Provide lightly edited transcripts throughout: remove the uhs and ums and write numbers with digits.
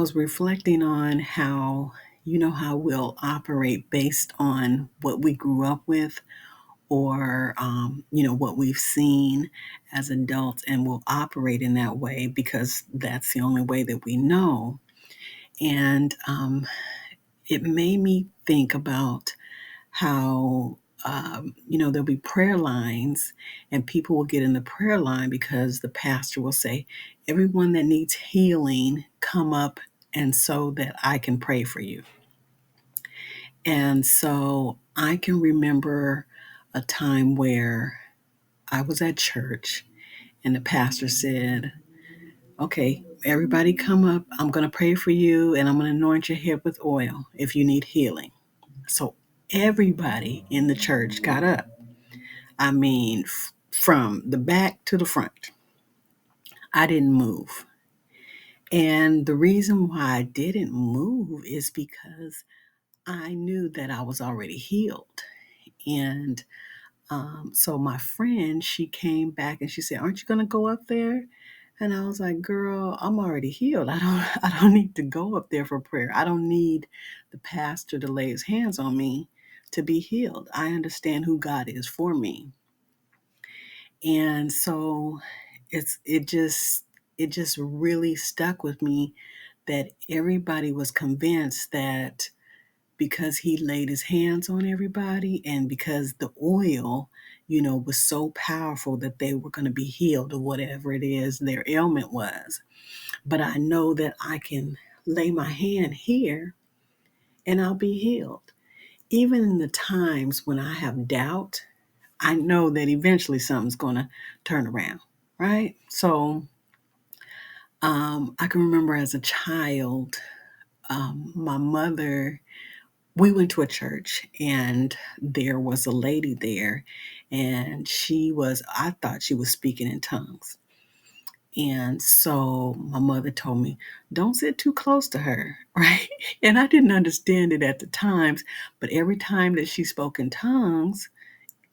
was reflecting on how, how we'll operate based on what we grew up with or, what we've seen as adults, and we'll operate in that way because that's the only way that we know. And it made me think about how there'll be prayer lines and people will get in the prayer line because the pastor will say, everyone that needs healing, come up and so that I can pray for you. And so I can remember a time where I was at church and the pastor said, okay, everybody come up, I'm going to pray for you and I'm going to anoint your head with oil if you need healing. So everybody in the church got up. I mean, from the back to the front. I didn't move. And the reason why I didn't move is because I knew that I was already healed. And so my friend, she came back and she said, aren't you going to go up there? And I was like, girl, I'm already healed. I don't need to go up there for prayer. I don't need the pastor to lay his hands on me to be healed. I understand who God is for me. And so it just really stuck with me that everybody was convinced that because he laid his hands on everybody and because the oil, was so powerful that they were going to be healed of whatever it is their ailment was. But I know that I can lay my hand here and I'll be healed. Even in the times when I have doubt, I know that eventually something's going to turn around, right? So I can remember as a child, my mother, we went to a church and there was a lady there and I thought she was speaking in tongues. And so my mother told me, don't sit too close to her, right? And I didn't understand it at the times, but every time that she spoke in tongues,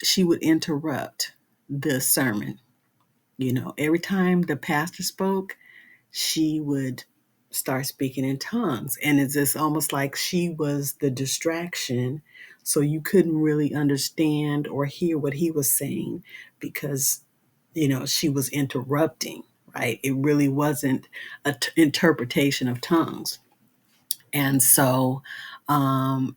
she would interrupt the sermon. Every time the pastor spoke, she would start speaking in tongues. And it's just almost like she was the distraction. So you couldn't really understand or hear what he was saying because, she was interrupting, right? It really wasn't an interpretation of tongues. And so, a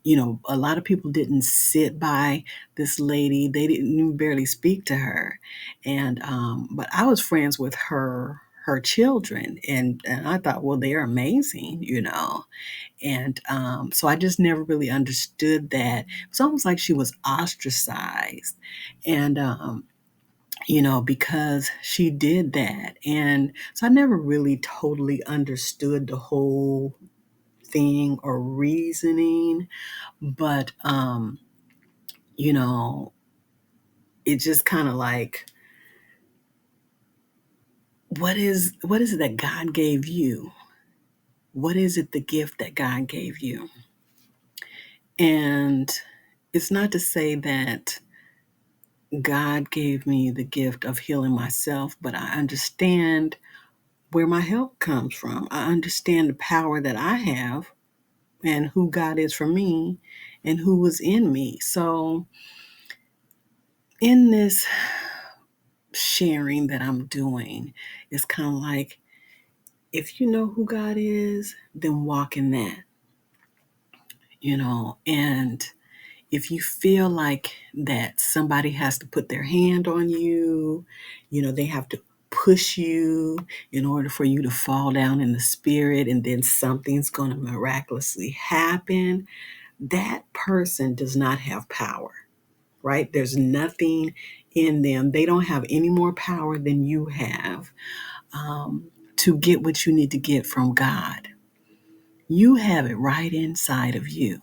lot of people didn't sit by this lady. They didn't even barely speak to her. And, but I was friends with her children. And I thought, well, they're amazing. And so I just never really understood that. It's almost like she was ostracized. And, because she did that. And so I never really totally understood the whole thing or reasoning, but it just kind of like, what is it that God gave you? What is it, the gift that God gave you? And it's not to say that God gave me the gift of healing myself, but I understand where my help comes from. I understand the power that I have and who God is for me and who was in me. So in this sharing that I'm doing, it's kind of like, if you know who God is, then walk in that. And if you feel like that somebody has to put their hand on you, they have to push you in order for you to fall down in the spirit and then something's going to miraculously happen, that person does not have power, right? There's nothing in them. They don't have any more power than you have to get what you need to get from God. You have it right inside of you.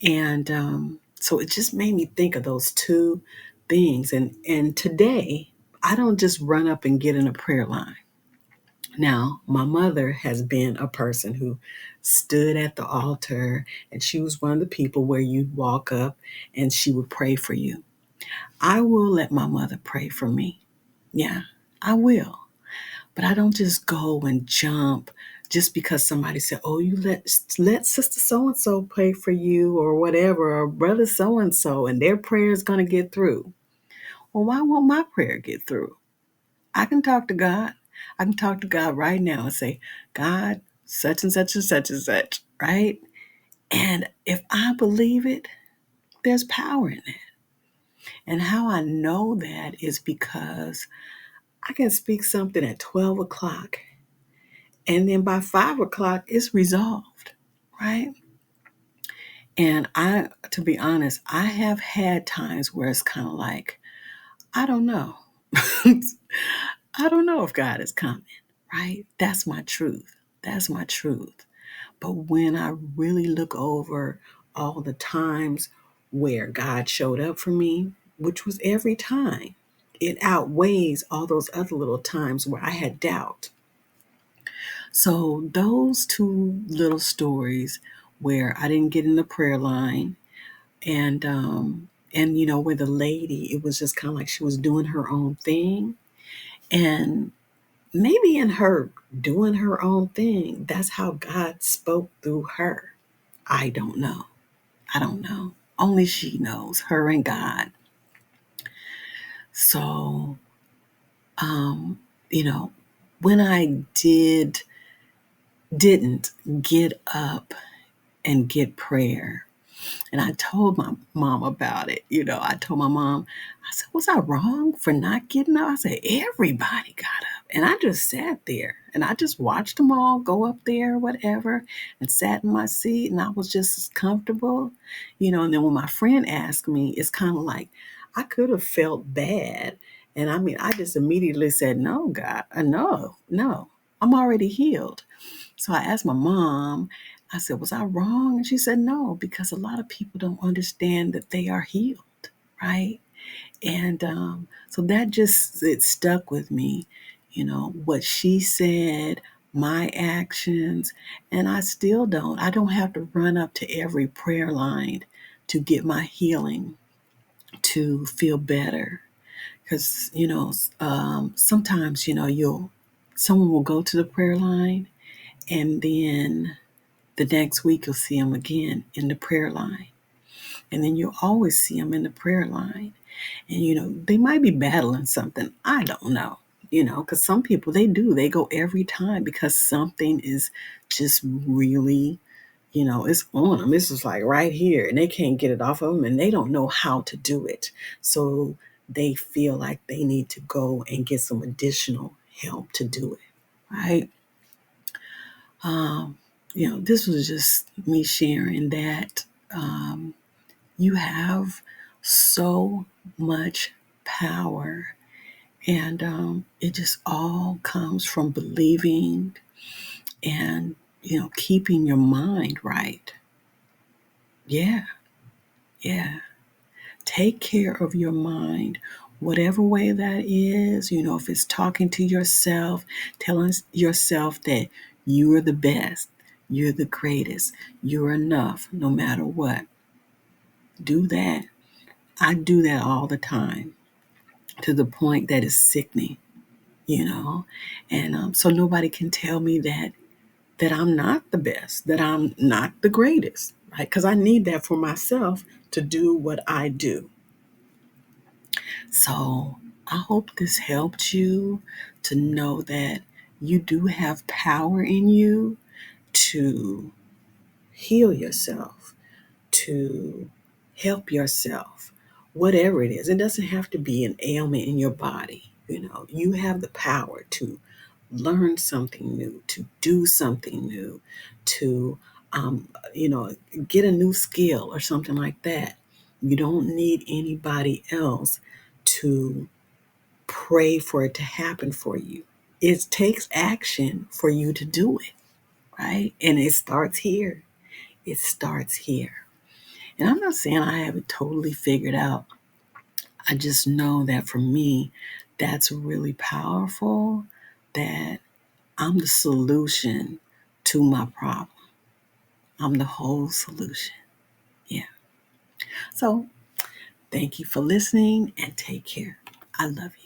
And so it just made me think of those two things. And today, I don't just run up and get in a prayer line. Now, my mother has been a person who stood at the altar, and she was one of the people where you'd walk up and she would pray for you. I will let my mother pray for me. Yeah, I will. But I don't just go and jump just because somebody said, oh, you let sister so-and-so pray for you or whatever, or brother so-and-so, and their prayer is going to get through. Well, why won't my prayer get through? I can talk to God. I can talk to God right now and say, God, such and such and such and such, right? And if I believe it, there's power in it. And how I know that is because I can speak something at 12 o'clock, and then by 5 o'clock, it's resolved, right? And to be honest, I have had times where it's kind of like, I don't know. I don't know if God is coming, right? That's my truth. That's my truth. But when I really look over all the times where God showed up for me, which was every time, it outweighs all those other little times where I had doubt. So those two little stories where I didn't get in the prayer line, and where the lady, it was just kind of like she was doing her own thing, and maybe in her doing her own thing, that's how God spoke through her. I don't know. I don't know. Only she knows, her and God. So, um, you know, when I didn't get up and get prayer, and I told my mom about it. I told my mom, I said, was I wrong for not getting up? I said, everybody got up. And I just sat there and I just watched them all go up there, whatever, and sat in my seat, and I was just as comfortable. And then when my friend asked me, it's kind of like I could have felt bad. And I mean, I just immediately said, no, God, no, I'm already healed. So I asked my mom, I said, was I wrong? And she said, no, because a lot of people don't understand that they are healed, right? And so that it stuck with me, what she said, my actions, and I don't have to run up to every prayer line to get my healing, to feel better. Because, sometimes, someone will go to the prayer line, and then the next week you'll see them again in the prayer line. And then you'll always see them in the prayer line. And, they might be battling something. I don't know, because some people, they go every time because something is just really, it's on them. It's just like right here, and they can't get it off of them, and they don't know how to do it. So they feel like they need to go and get some additional help to do it, right? Um, this was just me sharing that you have so much power, and it just all comes from believing and, keeping your mind right. Yeah, yeah. Take care of your mind, whatever way that is. If it's talking to yourself, telling yourself that you are the best, you're the greatest, you're enough no matter what. Do that. I do that all the time, to the point that it's sickening, and so nobody can tell me that I'm not the best, that I'm not the greatest, right? Because I need that for myself to do what I do. So I hope this helped you to know that you do have power in you to heal yourself, to help yourself, whatever it is. It doesn't have to be an ailment in your body. You have the power to learn something new, to do something new, to, you know, get a new skill or something like that. You don't need anybody else to pray for it to happen for you. It takes action for you to do it, right? And it starts here. It starts here. And I'm not saying I have it totally figured out. I just know that for me, that's really powerful, that I'm the solution to my problem. I'm the whole solution. Yeah. So thank you for listening and take care. I love you.